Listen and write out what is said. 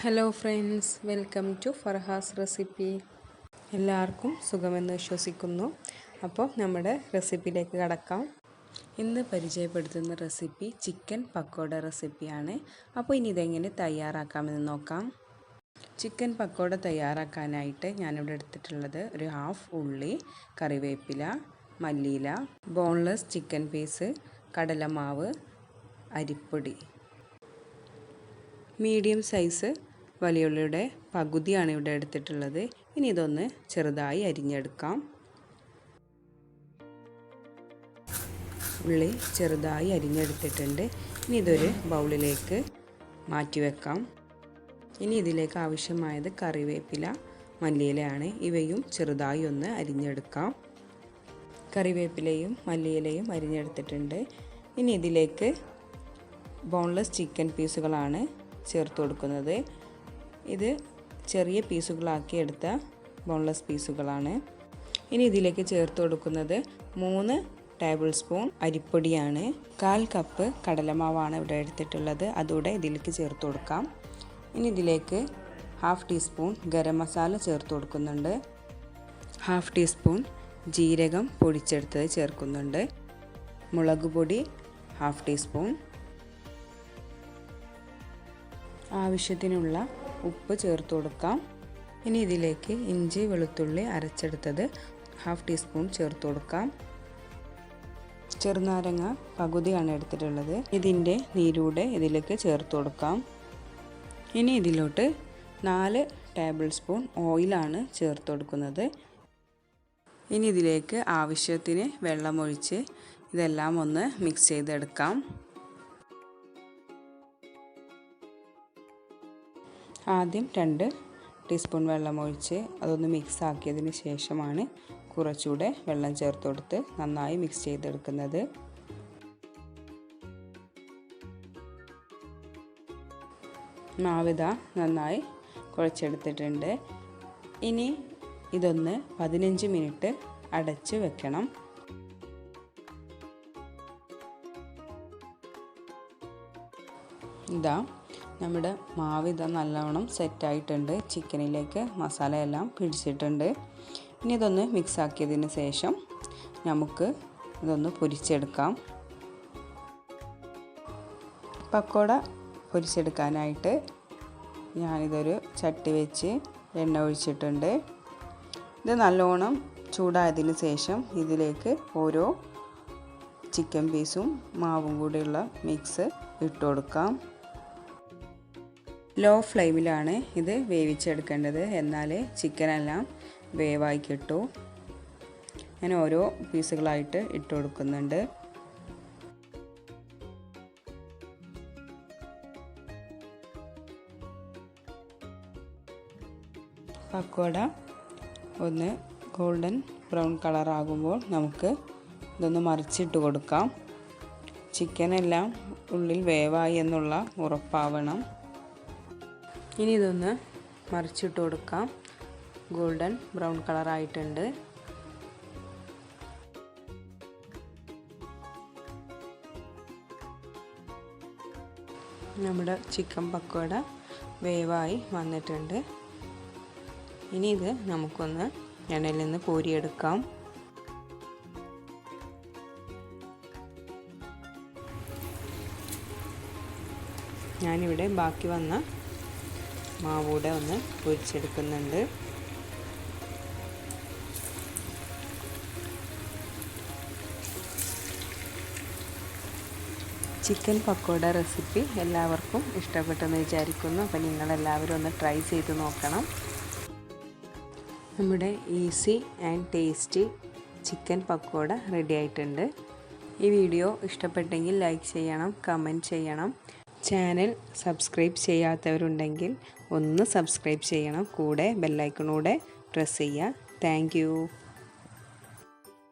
Hello friends, welcome to Farha's recipe. എല്ലാവർക്കും സുഖമെന്ന് വിശ്വസിക്കുന്നു. അപ്പോൾ നമ്മുടെ റെസിപ്പിയിലേക്ക് കടക്കാം. ഇന്ന് പരിചയപ്പെടുത്തുന്ന റെസിപ്പി ചിക്കൻ പക്കോട റെസിപ്പിയാണ്. അപ്പോൾ ഇനി ഇതെങ്ങനെ തയ്യാറാക്കാമെന്ന് നോക്കാം. ചിക്കൻ പക്കോട തയ്യാറാക്കാനായിട്ട് ഞാനിവിടെ എടുത്തിട്ടുള്ളത് ഒരു ഹാഫ് ഉള്ളി, കറിവേപ്പില, മല്ലിയില, ബോൺലെസ് ചിക്കൻ പീസ്, കടലമാവ്, അരിപ്പൊടി. മീഡിയം സൈസ് വലിയുള്ളിയുടെ പകുതിയാണ് ഇവിടെ എടുത്തിട്ടുള്ളത്. ഇനി ഇതൊന്ന് ചെറുതായി അരിഞ്ഞെടുക്കാം. ഉള്ളി ചെറുതായി അരിഞ്ഞെടുത്തിട്ടുണ്ട്. ഇനി ഇതൊരു ബൗളിലേക്ക് മാറ്റി വെക്കാം. ഇനി ഇതിലേക്ക് ആവശ്യമായത് കറിവേപ്പില, മല്ലിയിലയാണ്. ഇവയും ചെറുതായി ഒന്ന് അരിഞ്ഞെടുക്കാം. കറിവേപ്പിലയും മല്ലിയിലയും അരിഞ്ഞെടുത്തിട്ടുണ്ട്. ഇനി ഇതിലേക്ക് ബോൺലെസ് ചിക്കൻ പീസുകളാണ് ചേർത്ത് കൊടുക്കുന്നത്. ഇത് ചെറിയ പീസുകളാക്കി എടുത്ത ബോൺലെസ് പീസുകളാണ്. ഇനി ഇതിലേക്ക് ചേർത്ത് കൊടുക്കുന്നത് 3 ടേബിൾ സ്പൂൺ അരിപ്പൊടിയാണ്. 1/4 കപ്പ് കടലമാവാണ് ഇവിടെ എടുത്തിട്ടുള്ളത്. അതുകൂടെ ഇതിലേക്ക് ചേർത്ത് കൊടുക്കാം. ഇനി ഇതിലേക്ക് 1/2 ടീസ്പൂൺ ഗരം മസാല ചേർത്ത് കൊടുക്കുന്നുണ്ട്. 1/2 ടീസ്പൂൺ ജീരകം പൊടിച്ചെടുത്തത് ചേർക്കുന്നുണ്ട്. മുളക് പൊടി 1/2 ടീസ്പൂൺ. ആവശ്യത്തിനുള്ള ഉപ്പ് ചേർത്ത് കൊടുക്കാം. ഇനി ഇതിലേക്ക് ഇഞ്ചി വെളുത്തുള്ളി അരച്ചെടുത്തത് 1/2 ടീസ്പൂൺ ചേർത്ത് കൊടുക്കാം. ചെറുനാരങ്ങ പകുതിയാണ് എടുത്തിട്ടുള്ളത്. ഇതിൻ്റെ നീരൂടെ ഇതിലേക്ക് ചേർത്ത് കൊടുക്കാം. ഇനി ഇതിലോട്ട് 4 ടേബിൾ സ്പൂൺ ഓയിലാണ് ചേർത്ത് കൊടുക്കുന്നത്. ഇനി ഇതിലേക്ക് ആവശ്യത്തിന് വെള്ളമൊഴിച്ച് ഇതെല്ലാം ഒന്ന് മിക്സ് ചെയ്തെടുക്കാം. ആദ്യം 2 ടീസ്പൂൺ വെള്ളം ഒഴിച്ച് അതൊന്ന് മിക്സ് ആക്കിയതിന് ശേഷമാണ് കുറച്ചുകൂടെ വെള്ളം ചേർത്ത് കൊടുത്ത് നന്നായി മിക്സ് ചെയ്തെടുക്കുന്നത്. മാവിത നന്നായി കുഴച്ചെടുത്തിട്ടുണ്ട്. ഇനി ഇതൊന്ന് 15 മിനിറ്റ് അടച്ച് വെക്കണം. ഇതാ നമ്മുടെ മാവിത നല്ലവണ്ണം സെറ്റായിട്ടുണ്ട്. ചിക്കനിലേക്ക് മസാലയെല്ലാം പിടിച്ചിട്ടുണ്ട്. ഇനി ഇതൊന്ന് മിക്സ് ആക്കിയതിന് ശേഷം നമുക്ക് ഇതൊന്ന് പൊരിച്ചെടുക്കാം. പക്കോട പൊരിച്ചെടുക്കാനായിട്ട് ഞാനിതൊരു ചട്ടി വെച്ച് എണ്ണ ഒഴിച്ചിട്ടുണ്ട്. ഇത് നല്ലോണം ചൂടായതിന് ശേഷം ഇതിലേക്ക് ഓരോ ചിക്കൻ പീസും മാവും കൂടിയുള്ള മിക്സ് ഇട്ട് കൊടുക്കാം. ലോ ഫ്ലെയിമിലാണ് ഇത് വേവിച്ചെടുക്കേണ്ടത്. എന്നാലേ ചിക്കനെല്ലാം വേവായി കിട്ടൂ. ഞാൻ ഓരോ പീസുകളായിട്ട് ഇട്ട് കൊടുക്കുന്നുണ്ട്. പക്കോട ഒന്ന് ഗോൾഡൻ ബ്രൗൺ കളറാകുമ്പോൾ നമുക്ക് ഇതൊന്ന് മറിച്ചിട്ട് കൊടുക്കാം. ചിക്കനെല്ലാം ഉള്ളിൽ വേവായി എന്നുള്ള ഉറപ്പാവണം. ഇനി ഇതൊന്ന് മറിച്ചിട്ട് കൊടുക്കാം. ഗോൾഡൻ ബ്രൗൺ കളറായിട്ടുണ്ട്. നമ്മുടെ ചിക്കൻ പക്കോട വേവായി വന്നിട്ടുണ്ട്. ഇനി ഇത് നമുക്കൊന്ന് എണ്ണയിൽ നിന്ന് കോരിയെടുക്കാം. ഞാനിവിടെ ബാക്കി വന്ന മാവൂടെ ഒന്ന് പൊരിച്ചെടുക്കുന്നുണ്ട്. ചിക്കൻ പക്കോട റെസിപ്പി എല്ലാവർക്കും ഇഷ്ടപ്പെട്ടെന്ന് വിചാരിക്കുന്നു. അപ്പോൾ നിങ്ങളെല്ലാവരും ഒന്ന് ട്രൈ ചെയ്ത് നോക്കണം. നമ്മുടെ easy and tasty chicken pakoda ready ആയിട്ടുണ്ട്. ഈ വീഡിയോ ഇഷ്ടപ്പെട്ടെങ്കിൽ ലൈക്ക് ചെയ്യണം, കമൻറ്റ് ചെയ്യണം. ചാനൽ സബ്സ്ക്രൈബ് ചെയ്യാത്തവരുണ്ടെങ്കിൽ ഒന്ന് സബ്സ്ക്രൈബ് ചെയ്യണം. കൂടെ ബെല്ലൈക്കണൂടെ പ്രസ് ചെയ്യുക. Thank you.